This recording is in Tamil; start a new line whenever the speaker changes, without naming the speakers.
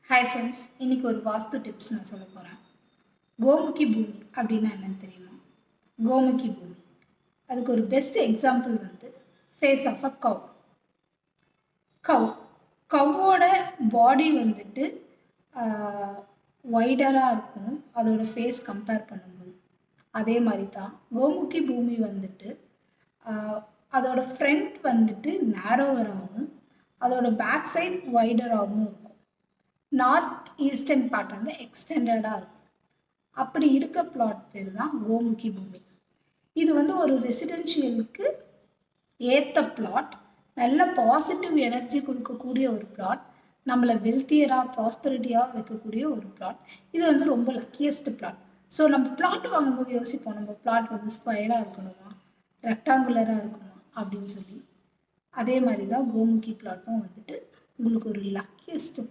ஹாய் ஃப்ரெண்ட்ஸ், இன்றைக்கி ஒரு வாஸ்து டிப்ஸ் நான் சொல்ல போகிறேன். கோமுகி பூமி அப்படின்னா என்னன்னு தெரியுமா? கோமுகி பூமி அதுக்கு ஒரு பெஸ்ட் எக்ஸாம்பிள் வந்து ஃபேஸ் ஆஃப் அ கவ். கவ்வோட பாடி வந்துட்டு வைடராக இருக்கும் அதோட ஃபேஸ் கம்பேர் பண்ணும்போது. அதே மாதிரி தான் கோமுகி பூமி வந்துட்டு அதோட ஃப்ரண்ட் வந்துட்டு நேரோவராகவும் அதோட பேக் சைட் வைடராகவும் இருக்கும். நார்த் ஈஸ்டர்ன் பார்ட் வந்து எக்ஸ்டெண்டடாக இருக்கும். அப்படி இருக்க பிளாட் பேர் தான் கோமுகி பூமி. இது வந்து ஒரு ரெசிடென்ஷியலுக்கு ஏற்ற பிளாட், நல்ல பாசிட்டிவ் எனர்ஜி கொடுக்கக்கூடிய ஒரு பிளாட், நம்மளை வெல்த்தியராக ப்ராஸ்பரிட்டியாக வைக்கக்கூடிய ஒரு பிளாட். இது வந்து ரொம்ப லக்கியஸ்ட் பிளாட். ஸோ நம்ம பிளாட் வாங்கும்போது யோசிப்போம், நம்ம பிளாட் வந்து ஸ்கொயராக இருக்கணுமா, ரெக்டாங்குலராக இருக்கணுமா அப்படின்னு சொல்லி. அதே மாதிரி தான் கோமுகி பிளாட்டும் வந்துட்டு உங்களுக்கு ஒரு லக்கியஸ்ட்